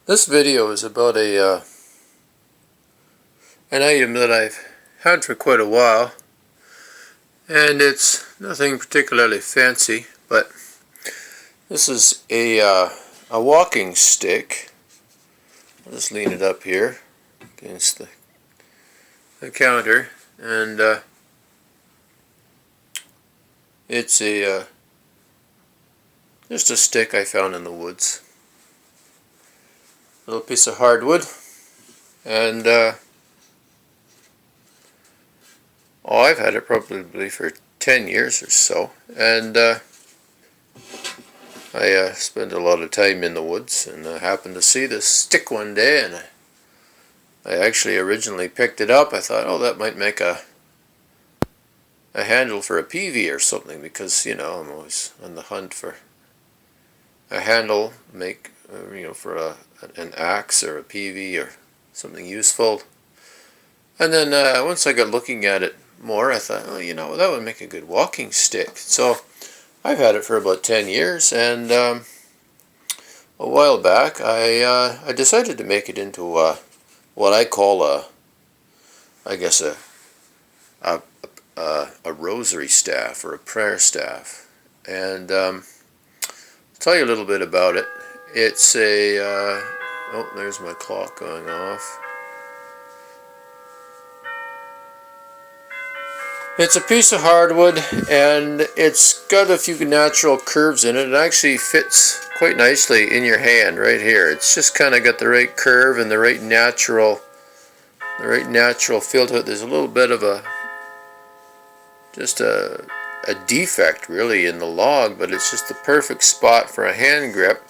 This video is about an item that I've had for quite a while, and it's nothing particularly fancy, but this is a walking stick. I'll just lean it up here against the counter, and it's just a stick I found in the woods. A little piece of hardwood, and I've had it probably for 10 years or so, and I spend a lot of time in the woods, and I happened to see this stick one day, and I actually originally picked it up. I thought, oh, that might make a handle for a PV or something, because, you know, I'm always on the hunt for a handle, for an axe or a PV or something useful. And then once I got looking at it more, I thought, oh, you know, that would make a good walking stick. So I've had it for about 10 years, and a while back I decided to make it into what I call a rosary staff, or a prayer staff. And I'll tell you a little bit about it. It's oh, there's my clock going off. It's a piece of hardwood, and it's got a few natural curves in it. It actually fits quite nicely in your hand right here. It's just kind of got the right curve and the right natural feel to it. There's a little bit of a defect really in the log, but it's just the perfect spot for a hand grip.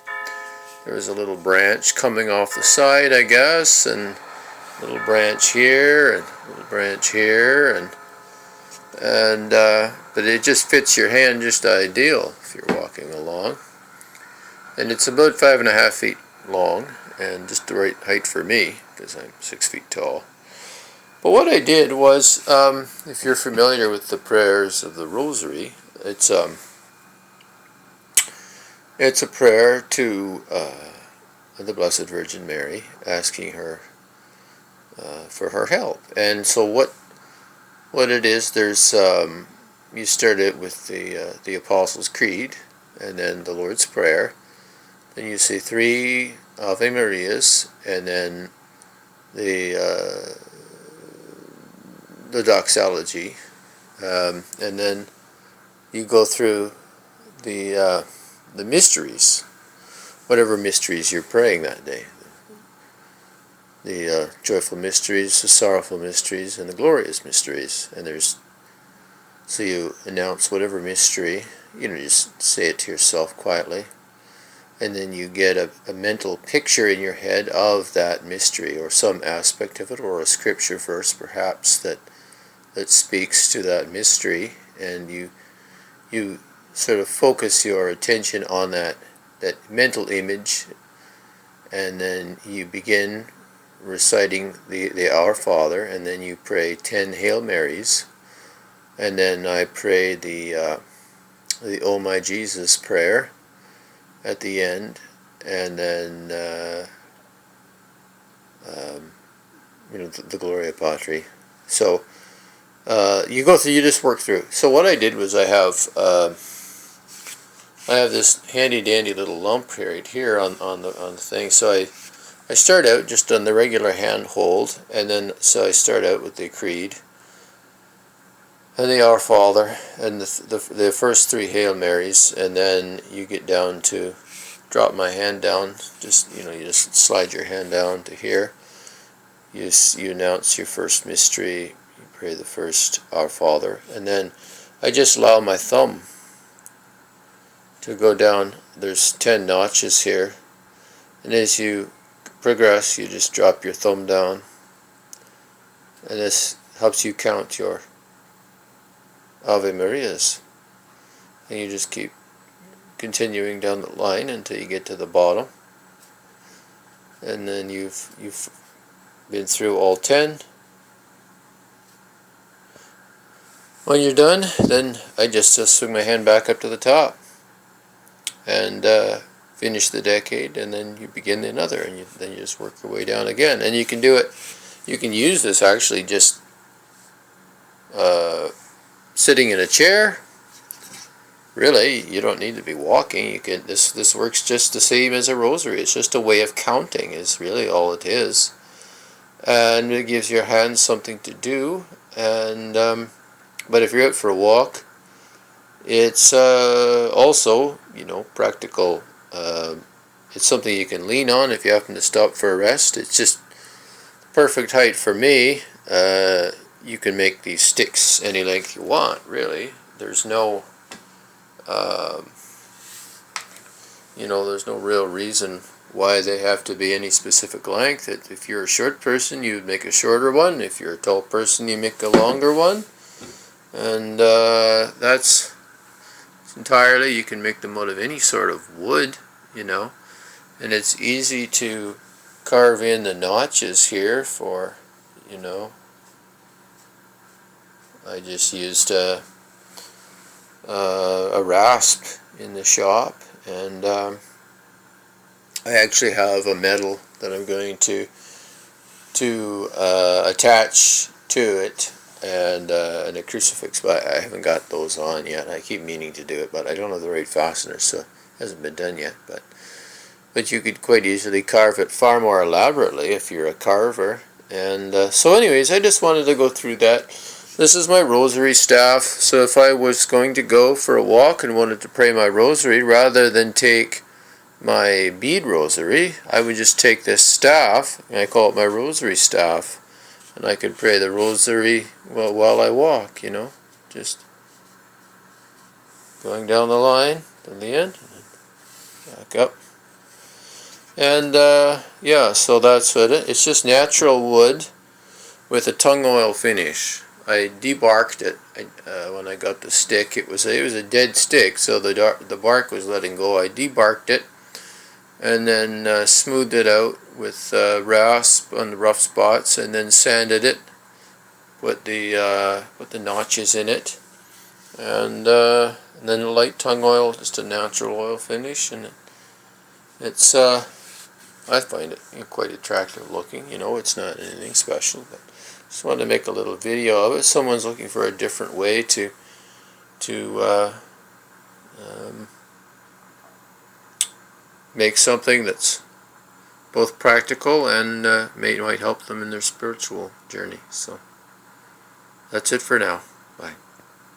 There's a little branch coming off the side, I guess, and a little branch here, and a little branch here, but it just fits your hand just ideal if you're walking along. And it's about 5.5 feet long, and just the right height for me, because I'm 6 feet tall. But what I did was, if you're familiar with the prayers of the Rosary, it's a prayer to the Blessed Virgin Mary, asking her for her help. And so what it is, there's you start it with the Apostles' Creed, and then the Lord's Prayer. Then you say 3 Ave Marias, and then the doxology, and then you go through the mysteries, whatever mysteries you're praying that day. The joyful mysteries, the sorrowful mysteries, and the glorious mysteries. And so you announce whatever mystery, you just say it to yourself quietly, and then you get a mental picture in your head of that mystery, or some aspect of it, or a scripture verse perhaps that speaks to that mystery, and you sort of focus your attention on that mental image, and then you begin reciting the Our Father, and then you pray 10 Hail Marys, and then I pray the O My Jesus prayer at the end, and then the Gloria Patri. So you just work through. So what I did was I have this handy dandy little lump right here on the thing. So I start out just on the regular hand hold, and then so I start out with the Creed and the Our Father and the first 3 Hail Marys, and then you get down to drop my hand down. You just slide your hand down to here. You announce your first mystery. You pray the first Our Father, and then I just allow my thumb to go down. There's 10 notches here, and as you progress, you just drop your thumb down, and this helps you count your Ave Marias, and you just keep continuing down the line until you get to the bottom, and then you've been through all 10. When you're done, then I just swing my hand back up to the top, and finish the decade, and then you begin another, and then you just work your way down again. And you can do it, you can use this actually just sitting in a chair. Really, you don't need to be walking. You can, this works just the same as a rosary. It's just a way of counting is really all it is. And it gives your hands something to do. And but if you're out for a walk, it's also, you know, practical. It's something you can lean on if you happen to stop for a rest. It's just perfect height for me. You can make these sticks any length you want, really. There's no, you know, there's no real reason why they have to be any specific length. If you're a short person, you would make a shorter one. If you're a tall person, you make a longer one. And that's entirely, you can make them out of any sort of wood, you know. And it's easy to carve in the notches here for, you know, I just used a rasp in the shop, and I actually have a medal that I'm going to attach to it, and a crucifix, but I haven't got those on yet. I keep meaning to do it, but I don't have the right fasteners, so it hasn't been done yet. But you could quite easily carve it far more elaborately if you're a carver. And so anyways, I just wanted to go through that. This is my rosary staff, so if I was going to go for a walk and wanted to pray my rosary, rather than take my bead rosary, I would just take this staff, and I call it my rosary staff, and I could pray the rosary while I walk, you know, just going down the line to the end, back up. And yeah, so that's what it's just natural wood with a tung oil finish. I debarked it when I got the stick. It was a dead stick, so the bark was letting go. I debarked it and then smoothed it out with rasp on the rough spots, and then sanded it. Put the notches in it, and then a light tung oil, just a natural oil finish, and it's I find it quite attractive looking. You know, it's not anything special, but just wanted to make a little video of it. Someone's looking for a different way to make something that's both practical and might help them in their spiritual journey. So that's it for now. Bye.